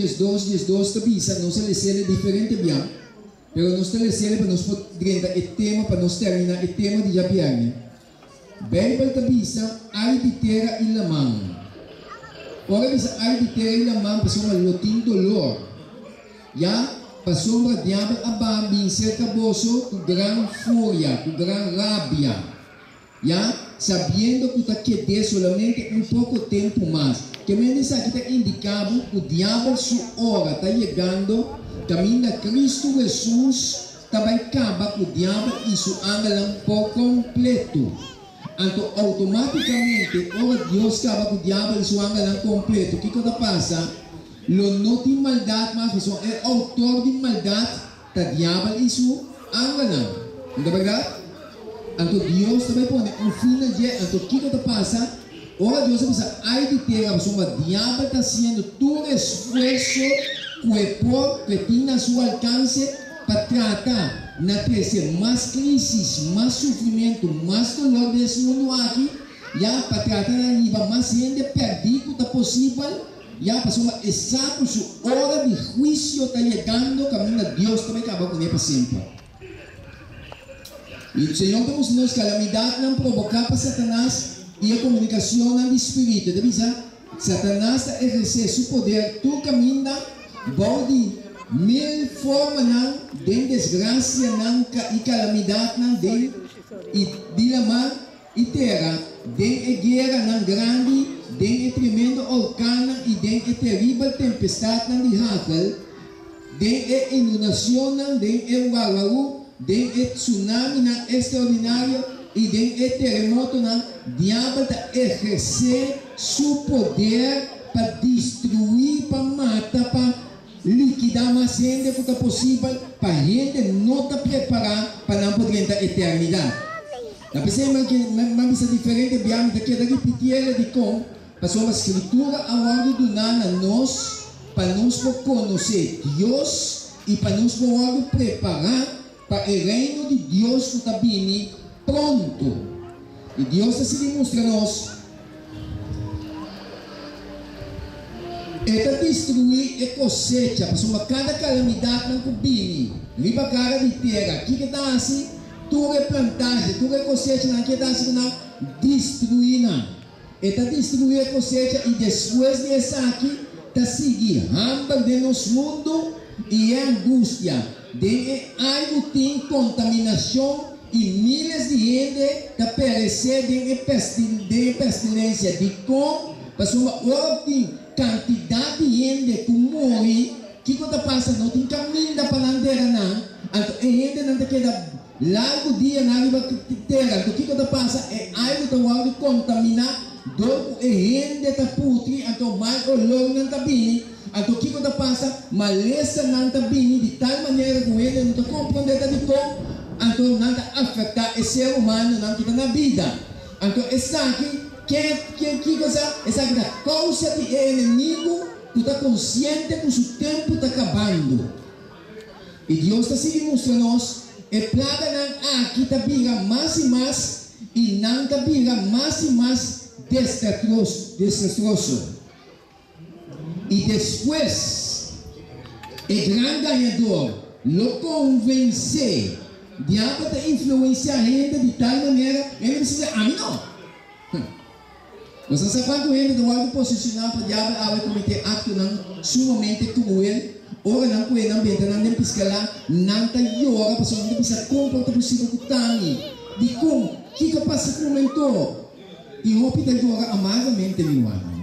10:2 tabisa, não se lhe diferente bem, pero nós te lhe para nós poder o tema para nós terminar o tema de Japiane. Bíblia tabisa, ai de terra e lamang. Ora bisa ai de terra e lamang passou uma lotin dolor. Já passou uma diabo abambi cerca boso com gran fúria, com gran rabia. Já sabendo que está quedando solamente pouco tempo mais. Que me diz aqui está indicado que o diabo sua hora está chegando, caminho a Cristo Jesus, também acaba que o diabo isso anda por completo. Então, automaticamente, ora Deus acaba que o diabo isso anda completo. O que passa? Lo não tem maldade, mas é autor de maldade, o diabo isso anda. Não é verdade? Então, Deus também põe fim no dia. Então, o que passa? Ora Deus pensa, ai de terra, mas o diabo está fazendo todo esforço que tem na seu alcance para tratar na crescer mais crises, mais sofrimento, mais dolor desse mundo aqui, já para tratar na nível mais gente perdido que possível, já para uma exata hora de juízo está chegando, caminho de Deus também acaba com ele para sempre. E o Senhor temos nos calamidade não provocar para Satanás e a comunicação do Espírito. Deve ser, Satanás exerce seu poder, tu caminha, de mil formas de desgraça e calamidade e de lamar e terra, de guerra grande, de tremendo orcano e de terrível tempestade de huracão, de inundação, de uragaú, de tsunami extraordinário e de terremoto, diabo está exercer seu poder para destruir, para matar, para liquidar mais gente que é possível, para a gente não estar preparada para não poder entrar na eternidade. A pessoa que é diferente, bem, que é repetir ela de como, passou a escritura ao lado do nada nós, para nos conhecer Deus e para nos preparar para o reino de Deus que está vindo pronto. E Deus está se demonstrando a nós. Está destruir a cosecha, para cada calamidade não combine. Riba cara de terra, que está assim, tudo é plantagem, tudo é cosecha, não que está assim, não destruir. Está destruir a cosecha e depois dessa aqui, está seguir ramba de nosso mundo e angústia. De algo tem contaminação e milhares de gente está perecendo de pestilência. De como, passou uma ordem, quantidade de gente que morre, que está passando, não tem caminho da palandeira, não. Então, a gente não queda largo dia na terra. Então, o que está passando é algo que está contaminado, a gente está putri, então, mais olor não está bem. Então, o que está passando? Maleza não está bem, de tal maneira que ele não está compreendendo de como, então, não está afetando o ser humano não está na vida. Então, essa aqui, que coisa? Essa aqui é a causa do inimigo que está consciente que o seu tempo está acabando. E Deus está se demonstrando, a plaga não aqui está vindo mais e mais, e não está vindo mais e mais desastroso. E depois, o grande ganhador lo convencer, o diabo está influenciando a gente de tal maneira, ele precisa, a mim não. Você sabe quando ele está algo posicionado para o diabo cometer ato sumamente cruel, ora não com ele não bem, não tem piscar não está ioga, a pessoa não precisa comportar possível que está de como, que passa com o mentor, e o hospital ioga amargamente, meu irmão.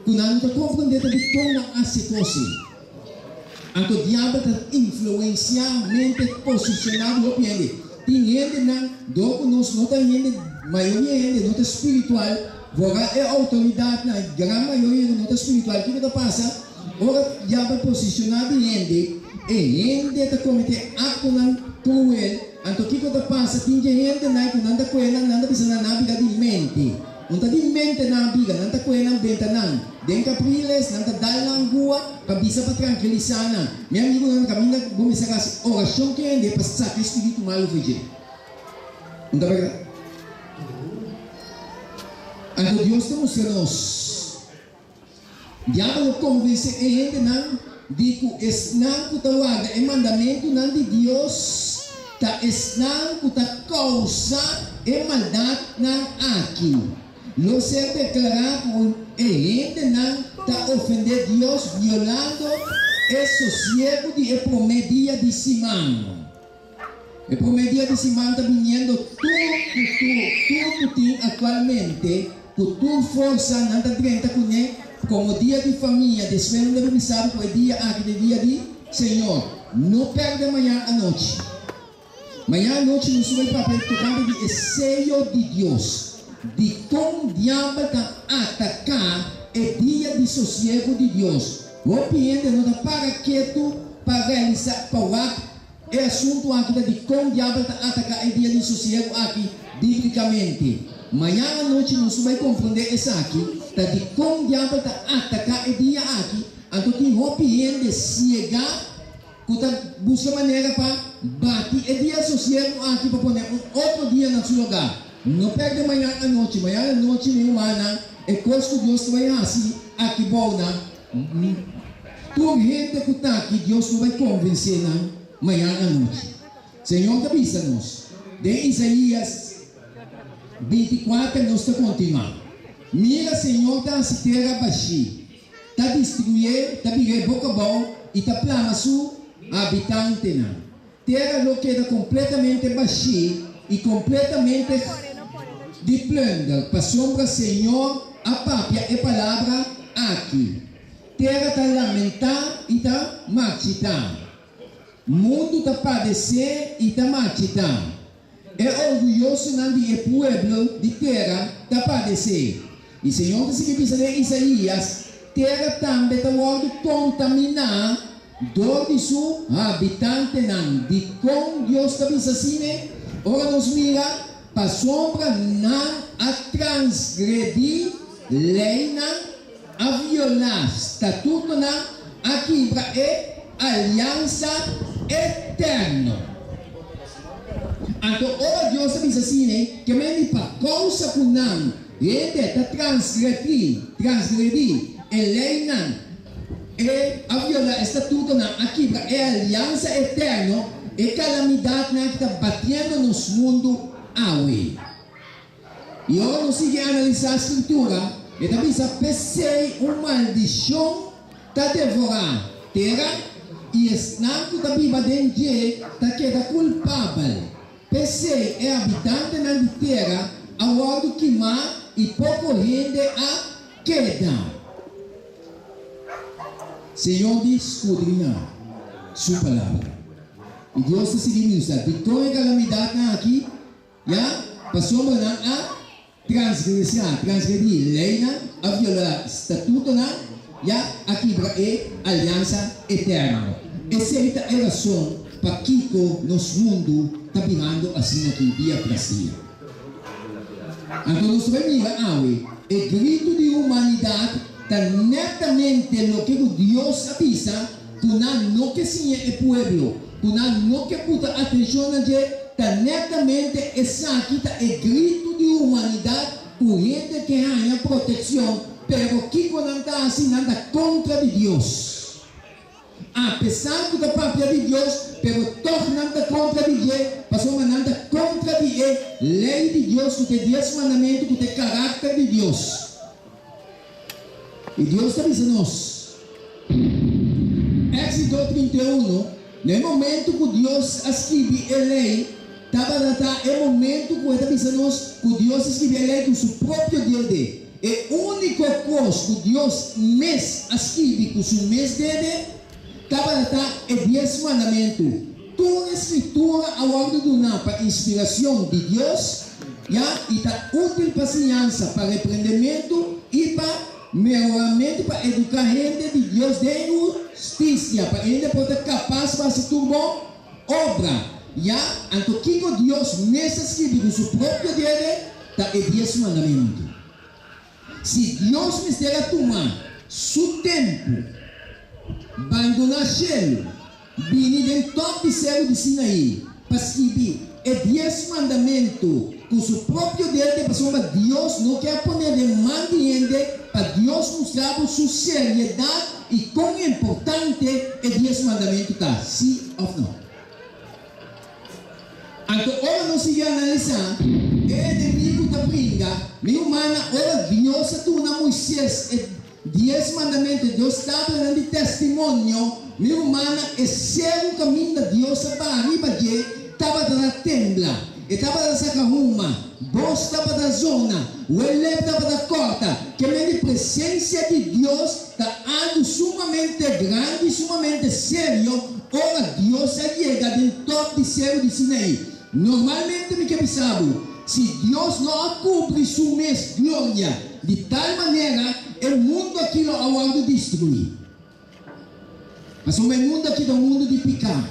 Quando não está confrontado de como a situação, então o diabo está influenciando, posicionado, tem gente não, nós não tem gente, maioria gente não está espiritual, agora é autoridade, na grande maioria não está espiritual, o que está passando? Ora, o diabo posicionado gente, e gente está cometendo ato cruel, então o que está passando? Tem gente que não está com ela, não está pensando na vida de mente. Não está de mente na vida, não está com ela na benta, não. Den capriles, não está dando na rua, para bisa para tranquilizar, não. Meu amigo, não caminha, vamos dizer assim, oração que é para sacar espírito mal fugir. Não está verdade? Então Deus está mostrando-nos. Diabo convence a gente não digo não que tawaga é mandamento não de Deus tá não que tá causa é maldade não aqui. Não ser declarado a gente não tá ofender Deus violando o sossego de promedia de Simão. A promedia de Simão está vindo tudo que tem atualmente, com tua força não está direta com ele, como dia de família, de segunda revisão, com o dia aqui, dia de Senhor. Não perde amanhã à noite. Amanhã à noite nós vamos para tocando de sello de Deus. De como o diabo está atacar o dia de sossego de Deus. O cliente não está para quieto para realizar, para é assunto aqui de como o diabo está atacar o dia de sossego aqui, biblicamente. Amanhã à noite nós vamos compreender isso aqui, de como o diabo está atacar o dia aqui, então que o cliente chegar, que busca maneira para bater o dia sossego aqui, para poner outro dia no seu lugar. Não perde amanhã à noite nenhuma, é coisa que Deus vai fazer aqui, bom, por gente que está aqui, Deus não vai convencer, não, amanhã à noite. Senhor, avisa-nos, de Isaías 24, nós está continuando. Mira, Senhor, está se terra baixi, está destruir, está virar boca bom, e está plana su habitante, não. Terra lo queda completamente baixi, e completamente de planta, para sombra, Senhor, a pápia e palavra aqui. Terra está lamentar e está marchitar. Mundo está padecer e está marchitar. É orgulhoso não de pueblo de terra está padecer. E Senhor, se que diz em Isaías, terra também está contaminar dor de seu habitante não. De como Deus está dizendo assim, né? Ora nos mira, para sombra não a transgredir lei não, a violar estatuto não, a quebrar aliança eterna. Então, ora Deus diz assim, né, que mesmo para causa que não, ele está transgredir a lei não, e a violar estatuto não, a quebrar aliança eterna, e calamidade não que está batendo nos mundo awe. E agora nós seguimos analisar a escritura, e também se pensei uma maldição está devorar terra, e esnaco da Bíblia dentro está queda culpável. Pensei é habitante na terra, a hora que má e pouco rende a queda. Senhor diz, escudrinhar sua palavra. E Deus se significa, de toda calamidade aqui, já passou a transgredir lei, a violar estatuto, já aqui é aliança eterna. Essa é a razão para que o nosso mundo está virando assim aqui, dia para dia. Então, nós vamos mirar, o grito de humanidade está netamente no que Deus avisa, que não que sim é povo. Não que puta atenção a gente, está netamente essa aqui está o grito de humanidade, por gente que ganha proteção, pero que não está assim nada contra de Deus. Apesar da própria de Deus, pero todo não está contra de Deus, passou nada contra de lei de Deus, que tem 10 mandamentos, que tem caráter de Deus. E Deus está dizendo nós. Éxodo 31. No momento que Deus escreve a lei, é o momento que está dizendo que Deus escreve a lei com seu próprio dedo. É a única coisa que Deus mesmo escreve com seu mesmo dedo, é 10 mandamentos. Toda a escritura, a ordem do não, para inspiração de Deus, e está útil para ensinança, para repreendimento e para melhoramento, para educar a gente de Deus de justiça, para a gente poder capaz para se tudo bom obra. Então que Deus mesmo escreve com seu próprio dedo, está é 10 mandamentos. Se Deus me será tomar seu tempo, abandonar chelo, vir dentro do céu de Sinaí, para escrever é 10 mandamentos com seu próprio dedo, para Deus não quer poner de mão de gente para Dios mostrar su seriedad y cuán importante el 10 mandamientos está. ¿Sí o no? Anto ahora no sigue analizando, el enemigo te brinda, mi humana, ahora Dios a tu Moisés, 10 mandamentos, Dios está hablando de testimonio, mi humana, es ser un camino de Dios para arriba, estaba de tembla, estaba de sacahuma, vos estaba de zona, o el estaba de corta, que la presencia de Dios está algo sumamente grande y sumamente serio, ahora Dios llega del top de cero de Sinaí. Normalmente me pensaba, si Dios no cubre su mes gloria de tal manera, el mundo aquí lo ha de destruir. Mas o mundo aqui é um mundo de pecado.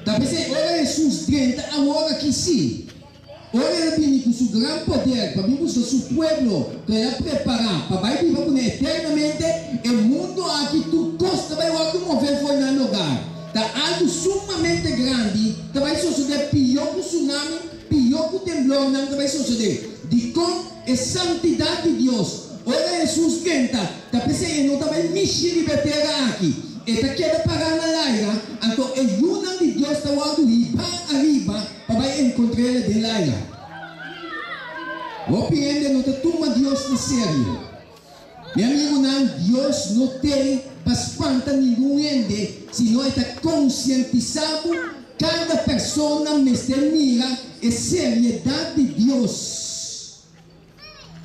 Talvez agora Jesus 30, agora que sim. Agora ele vem com seu grande poder para vir buscar seu povo, para ele preparar, para vai viver com ele eternamente. O mundo aqui tu gosta vai mover foi no lugar. Está algo sumamente grande. Vai suceder pior que o tsunami, pior que o temblor, não vai suceder. De com a santidade de Deus. Ora Jesus canta, talvez ele não também mexer de betera aqui. Eta queda parar na laira, então é uma de Deus está alto arriba, para vai encontrar ele de laira. O piende não te toma Deus na sério. Meu amigo, não, Deus não tem para espantar ninguém ende, se não está conscientizado cada pessoa neste mira a seriedade de Deus.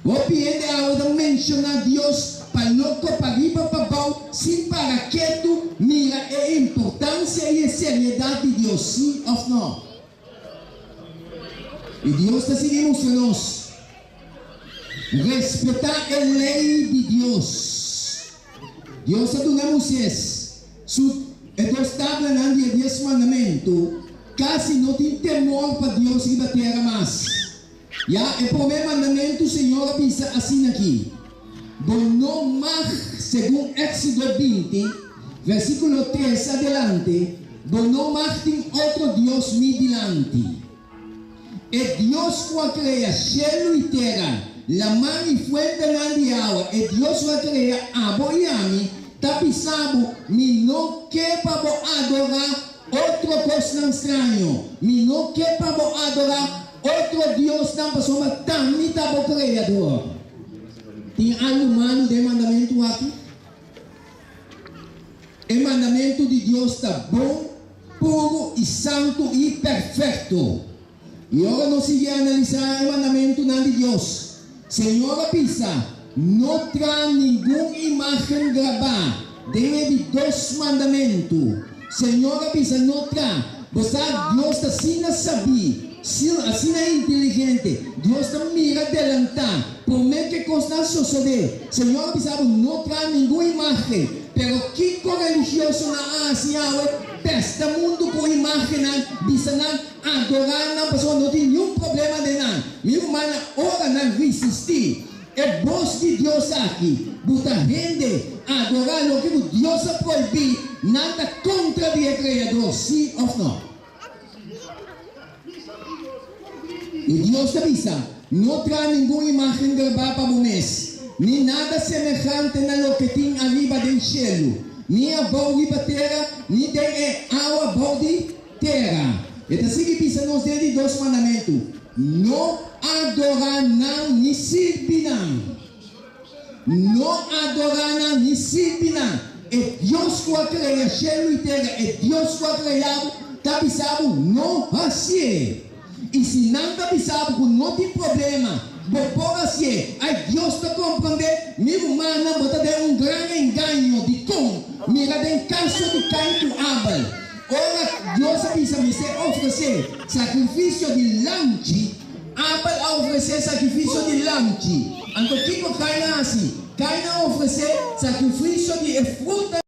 O piende ahora menciona a Dios para loco, para arriba, para abajo, sin para quieto, mira la importancia y la seriedad de Dios, ¿sí o no? Y Dios te sigue emocionoso. Respetar la ley de Dios. Dios a tu Moisés, Dios está hablando de 10 mandamentos, casi no tiene temor para Dios y la tierra más. Ya, el primer mandamiento, Señor, avisa así aquí. No más, según Éxodo 20, versículo 3 adelante, no más tiene otro Dios mi delante. El Dios que crea cielo y tierra, la mar y fuente de agua, el Dios que crea agua y ami, tapizado, mi no quepa adorar otro cosa extraño, mi no quepa adorar outro Deus não passou uma tamita para o Criador. Tem algo humano de mandamento aqui? O mandamento de Deus está bom, puro e santo e perfeito. E agora nós seguimos a analisar o mandamento de Deus. Senhor, pisa, não traz nenhuma imagem gravada. Dentro de 2 mandamentos. Senhor, pisa, não traz. Você, Deus está assim a saber. Assim é inteligente. Deus está mira adelantar. Promete que costa suceder. Senhor, pensava, não traz nenhuma imagem. Pero que religioso na Ásia, testa mundo com imagem, bisa adorar, não pessoa não tem nenhum problema de nada. Minha irmã, ora não resistir. É voz de Deus aqui. Buta gente adorar o que Deus proibiu. Nada contra o Criador. Sim ou não? E Deus te avisa, não traz nenhuma imagem gravada para o mês, nem nada semelhante a lo que tem arriba do cielo, nem a boa da terra, nem tem água boa de terra. Então, assim que pensa nos 2 mandamentos, não adorar não, nem servir não. Não adorar não, nem servir não. É Deus que criou cielo e terra, é Deus que criou, está avisado, não assim. E se não está avisado, não tem problema. Por assim, aí Deus está compreendendo. Minha irmã, você tem grande engano de como. Mira, tem caso de Caim com Abel. Ora, Deus avisa me oferecer sacrifício de lanche. Abel oferecer sacrifício de lanche. Então, o que Caim assim? Caim oferecer sacrifício de fruta.